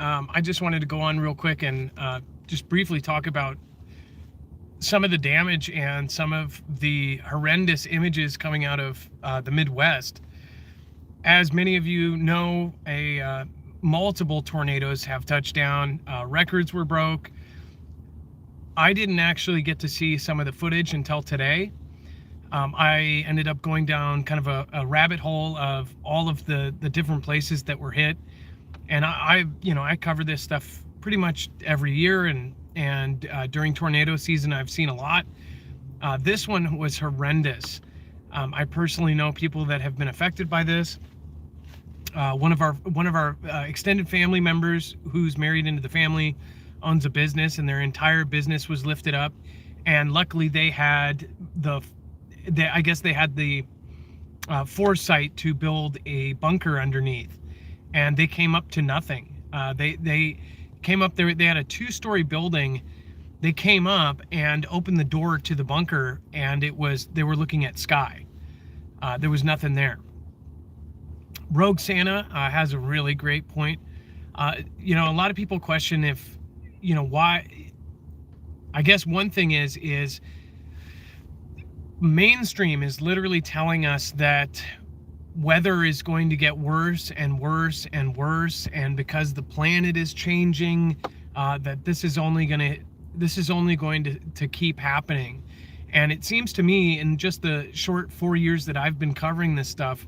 I just wanted to go on real quick and just briefly talk about some of the damage and some of the horrendous images coming out of the Midwest. As many of you know, multiple tornadoes have touched down. Records were broke. I didn't actually get to see some of the footage until today. I ended up going down kind of a rabbit hole of all of the different places that were hit. And I cover this stuff pretty much every year, and during tornado season, I've seen a lot. This one was horrendous. I personally know people that have been affected by this. One of our extended family members who's married into the family owns a business, and their entire business was lifted up. And luckily, they had the foresight to build a bunker underneath, and they came up to nothing. They came up there. They had a 2-story building. They came up and opened the door to the bunker, and they were looking at sky. There was nothing there. Rogue Santa has a really great point. A lot of people question if, why. I guess one thing is mainstream is literally telling us that weather is going to get worse and worse and worse, and because the planet is changing, that this is only going to keep happening. And it seems to me, in just the short 4 years that I've been covering this stuff,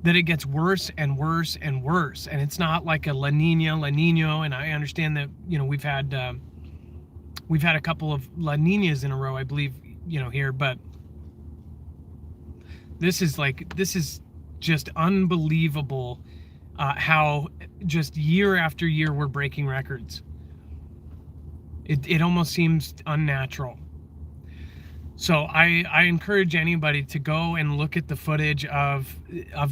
that it gets worse and worse and worse. And it's not like a La Nino, and I understand that we've had a couple of La Ninas in a row, I believe, here, but this is just unbelievable, how just year after year we're breaking records. It almost seems unnatural. So I encourage anybody to go and look at the footage of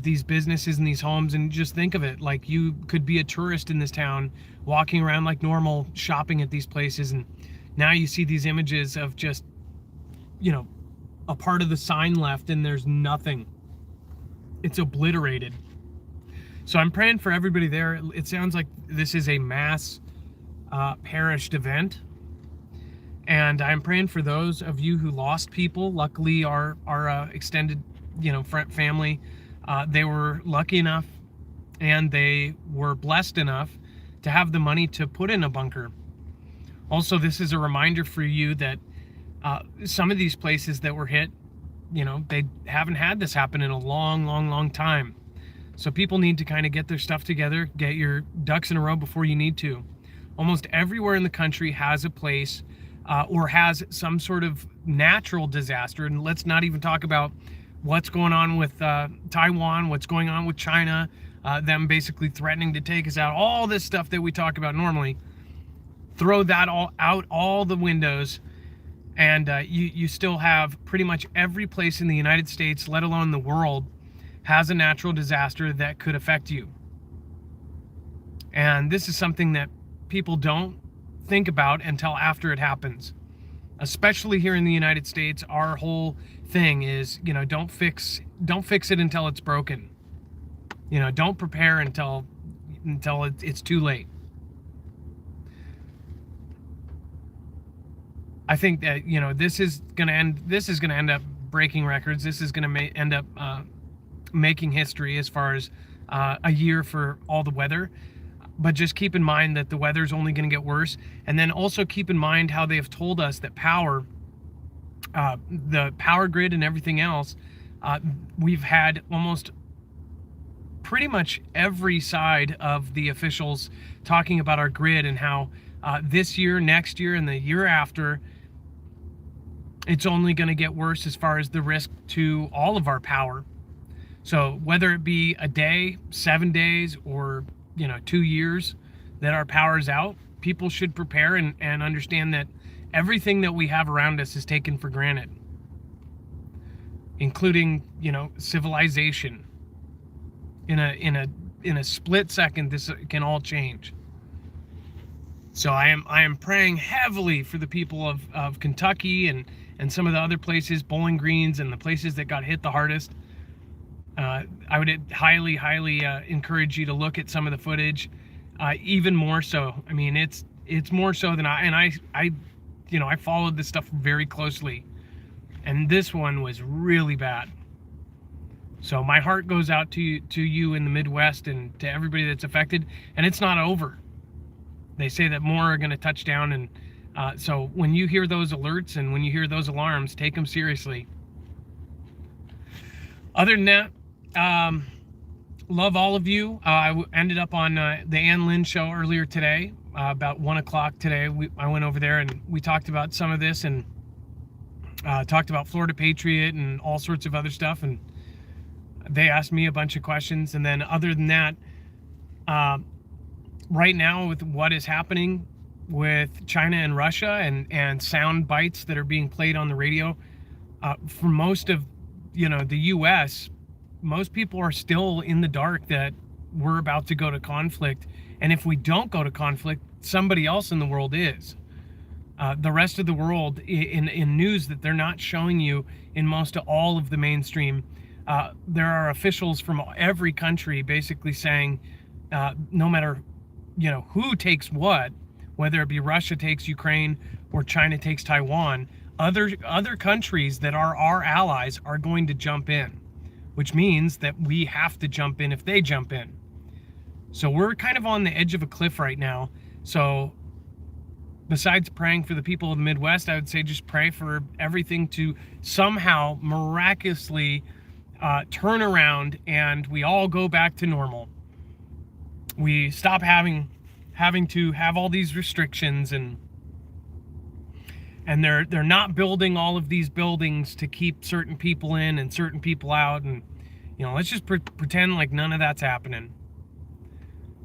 these businesses and these homes, and just think of it like you could be a tourist in this town, walking around like normal, shopping at these places, and now you see these images of just, a part of the sign left and there's nothing. It's obliterated. So I'm praying for everybody there. It sounds like this is a mass perished event. And I'm praying for those of you who lost people. Luckily, our extended, family, they were lucky enough and they were blessed enough to have the money to put in a bunker. Also, this is a reminder for you that some of these places that were hit, they haven't had this happen in a long, long, long time. So people need to kind of get their stuff together, get your ducks in a row before you need to. Almost everywhere in the country has a place or has some sort of natural disaster. And let's not even talk about what's going on with Taiwan, what's going on with China, them basically threatening to take us out. All this stuff that we talk about normally, throw that all out all the windows, and you still have pretty much every place in the United States, let alone the world, has a natural disaster that could affect you. And this is something that people don't think about until after it happens. Especially here in the United States, our whole thing is, don't fix it until it's broken. Don't prepare until it's too late. I think that this is going to end up breaking records. This is going to end up making history as far as a year for all the weather. But just keep in mind that the weather is only going to get worse. And then also keep in mind how they have told us that the power grid and everything else, we've had almost pretty much every side of the officials talking about our grid and how this year, next year, and the year after, it's only going to get worse as far as the risk to all of our power. So whether it be a day, 7 days, or 2 years that our power's out, people should prepare and understand that everything that we have around us is taken for granted, including civilization. In a split second, this can all change. So I am praying heavily for the people of Kentucky and some of the other places, Bowling Greens, and the places that got hit the hardest. I would highly encourage you to look at some of the footage. even more so. I mean, it's more so than I followed this stuff very closely, and this one was really bad. So my heart goes out to you in the Midwest and to everybody that's affected, and it's not over. They say that more are going to touch down, and so when you hear those alerts and when you hear those alarms, take them seriously. Other than that, love all of you. I ended up on the Ann Lynn show earlier today, about 1 o'clock today. I went over there and we talked about some of this, and talked about Florida Patriot and all sorts of other stuff. And they asked me a bunch of questions. And then other than that, right now with what is happening with China and Russia and sound bites that are being played on the radio, for most of the U.S., most people are still in the dark that we're about to go to conflict. And if we don't go to conflict, somebody else in the world is. The rest of the world, in news that they're not showing you in most of all of the mainstream, there are officials from every country basically saying, no matter who takes what, whether it be Russia takes Ukraine or China takes Taiwan, other countries that are our allies are going to jump in, which means that we have to jump in if they jump in. So we're kind of on the edge of a cliff right now. So besides praying for the people of the Midwest, I would say just pray for everything to somehow miraculously turn around and we all go back to normal. We stop having to have all these restrictions, and they're not building all of these buildings to keep certain people in and certain people out, and let's just pretend like none of that's happening.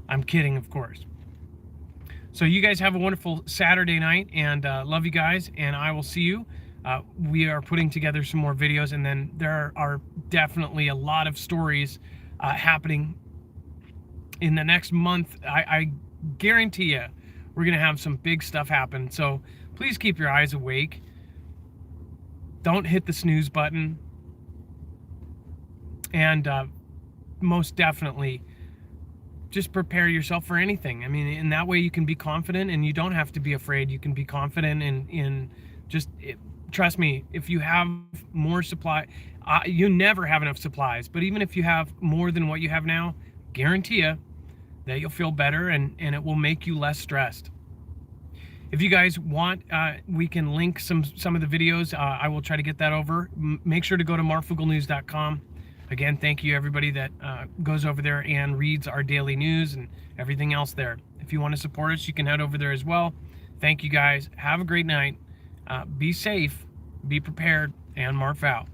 I'm kidding, of course. So you guys have a wonderful Saturday night, and love you guys, and I will see you. We are putting together some more videos, and then there are definitely a lot of stories happening in the next month. I guarantee you we're going to have some big stuff happen. So please keep your eyes awake. Don't hit the snooze button. And most definitely just prepare yourself for anything. I mean, in that way you can be confident, and you don't have to be afraid. You can be confident in just trust me, if you have more supply, you never have enough supplies, but even if you have more than what you have now, guarantee you that you'll feel better, and it will make you less stressed. If you guys want, we can link some of the videos. I will try to get that over. Make sure to go to marfooglenews.com. Again, thank you everybody that goes over there and reads our daily news and everything else there. If you want to support us, you can head over there as well. Thank you guys. Have a great night. Be safe, be prepared, and Marf out.